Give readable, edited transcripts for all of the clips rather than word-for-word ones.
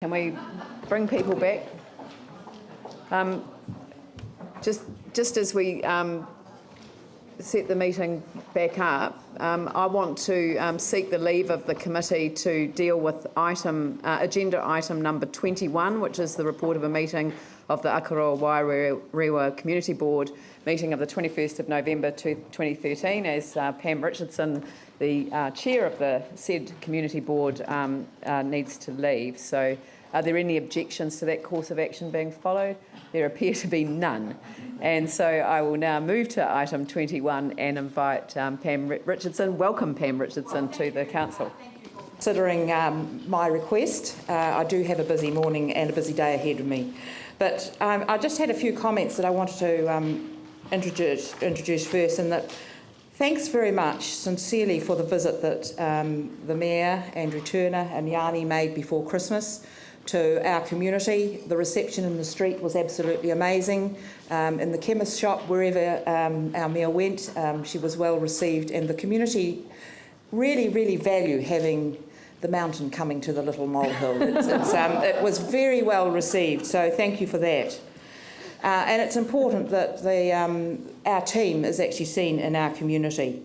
Can we bring people back? Just as we set the meeting back up, I want to seek the leave of the committee to deal with agenda item number 21, which is the report of a meeting of the Akaroa Wairewa Community Board meeting of the 21st of November 2013, as Pam Richardson, the chair of the said community board, needs to leave. So are there any objections to that course of action being followed? There appear to be none. And so I will now move to item 21 and invite Pam Richardson. Welcome, Pam Richardson, to the council. Considering my request, I do have a busy morning and a busy day ahead of me. But I just had a few comments that I wanted to introduce first, and that thanks very much, sincerely, for the visit that the Mayor, Andrew Turner, and Yanni made before Christmas to our community. The reception in the street was absolutely amazing. In the chemist shop, wherever our Mayor went, she was well received, and the community really value having the mountain coming to the little molehill. It was very well received, so thank you for that. And it's important that our team is actually seen in our community.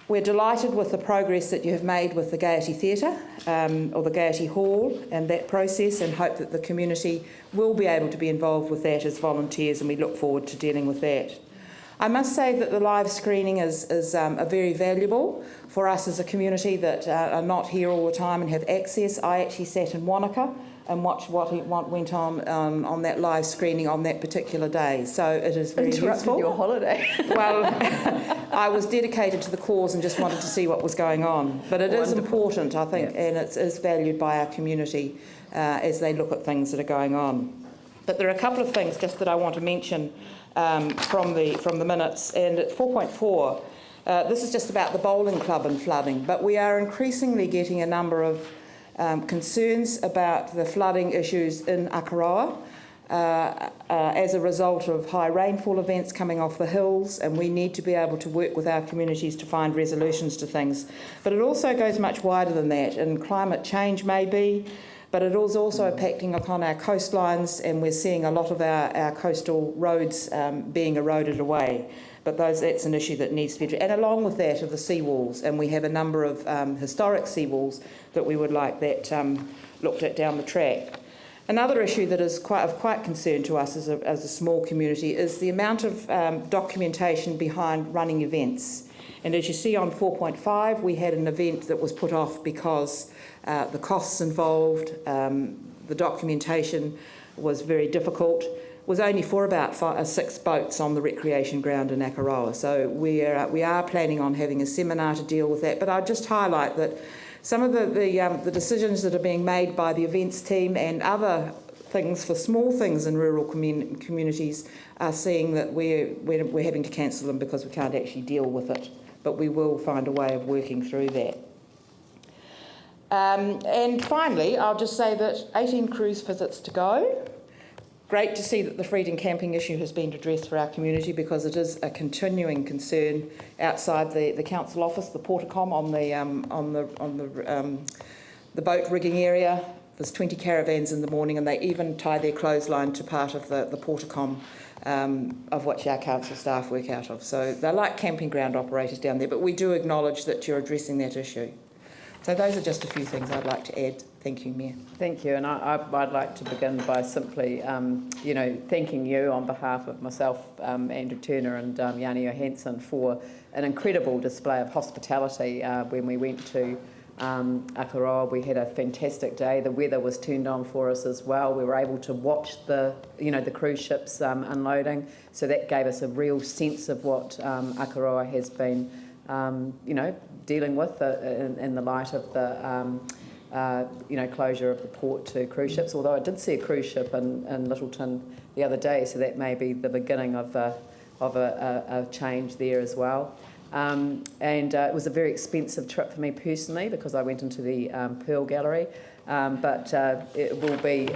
We're delighted with the progress that you have made with the Gaiety Theatre or the Gaiety Hall and that process, and hope that the community will be able to be involved with that as volunteers, and we look forward to dealing with that. I must say that the live screening is very valuable for us as a community that are not here all the time and have access. I actually sat in Wanaka and watched what went on that live screening on that particular day. So it is very useful. Your holiday. Well, I was dedicated to the cause and just wanted to see what was going on. But it is important, I think, and it is valued by our community as they look at things that are going on. But there are a couple of things just that I want to mention from the minutes. And at 4.4, this is just about the bowling club and flooding. But we are increasingly getting a number of concerns about the flooding issues in Akaroa as a result of high rainfall events coming off the hills, and we need to be able to work with our communities to find resolutions to things. But it also goes much wider than that, and climate change may be, but it is also impacting upon our coastlines, and we're seeing a lot of our coastal roads being eroded away. But that's an issue that needs to be addressed. And along with that are the seawalls, and we have a number of historic seawalls that we would like that looked at down the track. Another issue that is of quite concern to us as a small community is the amount of documentation behind running events. And as you see on 4.5, we had an event that was put off because the costs involved, the documentation was very difficult. Was only for about 6 boats on the recreation ground in Akaroa. So we are planning on having a seminar to deal with that. But I'll just highlight that some of the decisions that are being made by the events team and other things for small things in rural communities are seeing that we're having to cancel them because we can't actually deal with it. But we will find a way of working through that. And finally, I'll just say that 18 cruise visits to go. Great to see that the freedom camping issue has been addressed for our community, because it is a continuing concern outside the council office, the portacom on the boat rigging area. There's 20 caravans in the morning, and they even tie their clothesline to part of the portacom of which our council staff work out of. So they're like camping ground operators down there, but we do acknowledge that you're addressing that issue. So those are just a few things I'd like to add. Thank you, Mayor. Thank you, and I'd like to begin by simply, thanking you on behalf of myself, Andrew Turner, and Yanni Johansson for an incredible display of hospitality when we went to Akaroa. We had a fantastic day. The weather was turned on for us as well. We were able to watch the cruise ships unloading, so that gave us a real sense of what Akaroa has been, dealing with in the light of the closure of the port to cruise ships, although I did see a cruise ship in Littleton the other day, so that may be the beginning of a change there as well. And it was a very expensive trip for me personally, because I went into the Pearl Gallery, but it will be.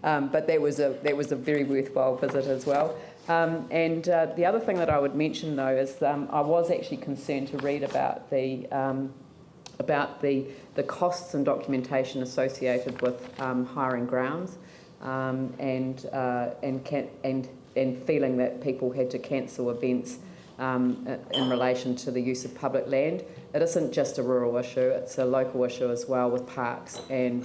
But that was a very worthwhile visit as well. And the other thing that I would mention, though, is I was actually concerned to read about the about the costs and documentation associated with hiring grounds, and feeling that people had to cancel events in relation to the use of public land. It isn't just a rural issue; it's a local issue as well, with parks and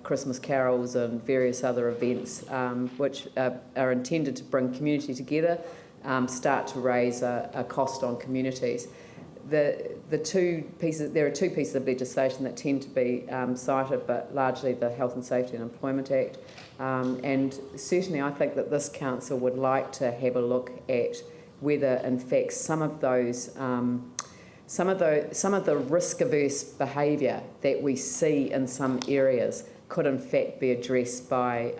Christmas carols and various other events which are intended to bring community together, start to raise a cost on communities. There are two pieces of legislation that tend to be cited, but largely the Health and Safety and Employment Act. And certainly I think that this council would like to have a look at whether, in fact, some of the risk-averse behaviour that we see in some areas could in fact be addressed by,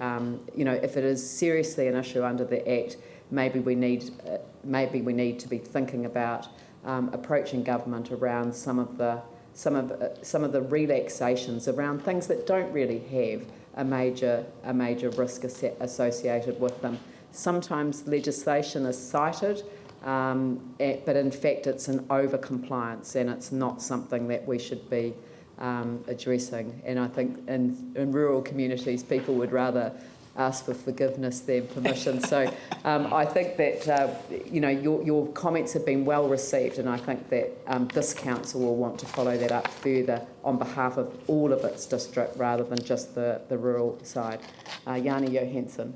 if it is seriously an issue under the Act, maybe we need to be thinking about approaching government around some of the relaxations around things that don't really have a major risk associated with them. Sometimes legislation is cited, but in fact it's an over-compliance, and it's not something that we should be addressing. And I think in rural communities people would rather ask for forgiveness than permission. So I think that your comments have been well received, and I think that this council will want to follow that up further on behalf of all of its district rather than just the rural side. Yanni Johansson.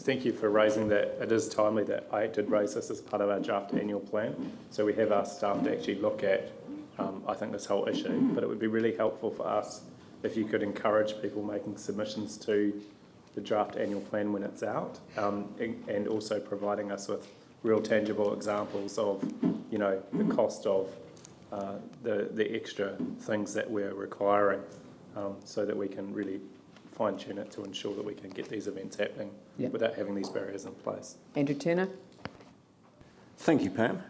Thank you for raising that. It is timely that I did raise this as part of our draft annual plan. So we have asked staff to actually look at, I think, this whole issue, but it would be really helpful for us if you could encourage people making submissions to the draft annual plan when it's out, and also providing us with real tangible examples of, the cost of the extra things that we're requiring, so that we can really fine-tune it to ensure that we can get these events happening without having these barriers in place. Andrew Turner. Thank you, Pam.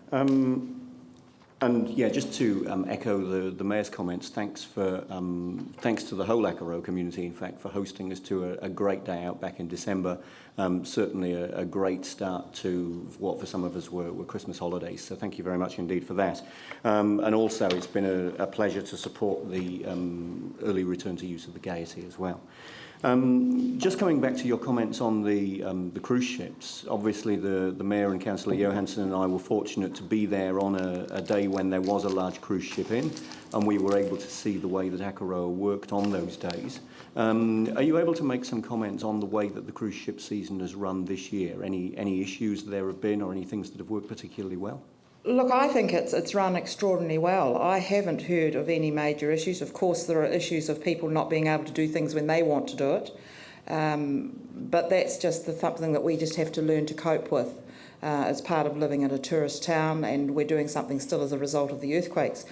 And yeah, just to echo the Mayor's comments, thanks to the whole Akaroa community, in fact, for hosting us to a great day out back in December. Certainly a great start to what for some of us were Christmas holidays. So thank you very much indeed for that. And also, it's been a pleasure to support the early return to use of the Gaiety as well. Just coming back to your comments on the cruise ships, obviously the Mayor and Councillor Johansson and I were fortunate to be there on a day when there was a large cruise ship in, and we were able to see the way that Akaroa worked on those days. Are you able to make some comments on the way that the cruise ship season has run this year? Any issues there have been, or any things that have worked particularly well? Look, I think it's run extraordinarily well. I haven't heard of any major issues. Of course, there are issues of people not being able to do things when they want to do it, but that's just something that we just have to learn to cope with as part of living in a tourist town, and we're doing something still as a result of the earthquakes.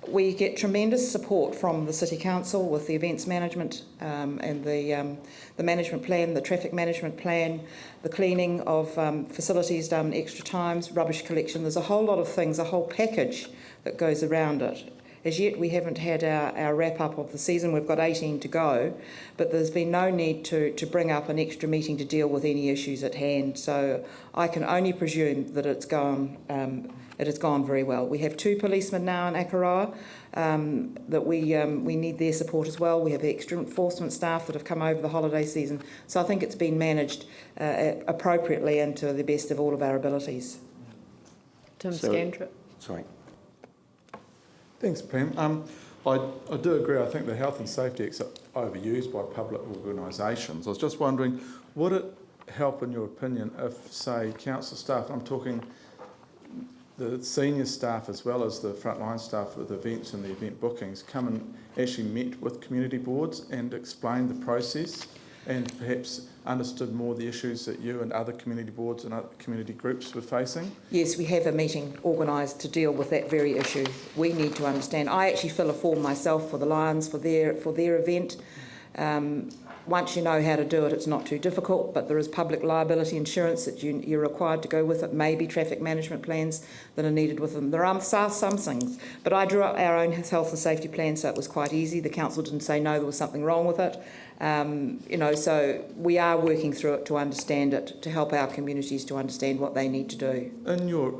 We get tremendous support from the City Council with the events management and the management plan, the traffic management plan, the cleaning of facilities done extra times, rubbish collection. There's a whole lot of things, a whole package that goes around it. As yet, we haven't had our wrap-up of the season. We've got 18 to go, but there's been no need to bring up an extra meeting to deal with any issues at hand. So I can only presume that it has gone very well. We have 2 policemen now in Akaroa that we need their support as well. We have extra enforcement staff that have come over the holiday season. So I think it's been managed appropriately and to the best of all of our abilities. Tim Scandrett. Sorry. Thanks, Pam. I do agree. I think the Health and Safety Act's overused by public organisations. I was just wondering, would it help, in your opinion, if, say, council staff, I'm talking the senior staff as well as the frontline staff with events and the event bookings, come and actually meet with community boards and explain the process, and perhaps understood more the issues that you and other community boards and other community groups were facing? Yes, we have a meeting organised to deal with that very issue. We need to understand. I actually fill a form myself for the Lions for their event. Once you know how to do it, it's not too difficult, but there is public liability insurance that you're required to go with it, maybe traffic management plans that are needed with them. There are some things, but I drew up our own health and safety plan, so it was quite easy. The council didn't say no, there was something wrong with it. So we are working through it to understand it, to help our communities to understand what they need to do. In your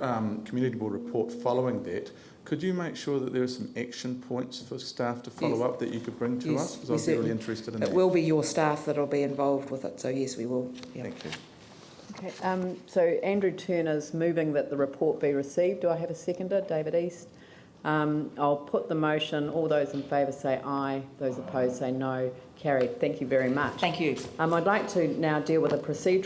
community board report following that, could you make sure that there are some action points for staff to follow up that you could bring to us? Because I'd be really interested in that. It will be your staff that will be involved with it, so yes, we will. Yeah. Thank you. Okay, so Andrew Turner's moving that the report be received. Do I have a seconder? David East. I'll put the motion. All those in favour say aye. Those opposed say no. Carried. Thank you very much. Thank you. I'd like to now deal with a procedural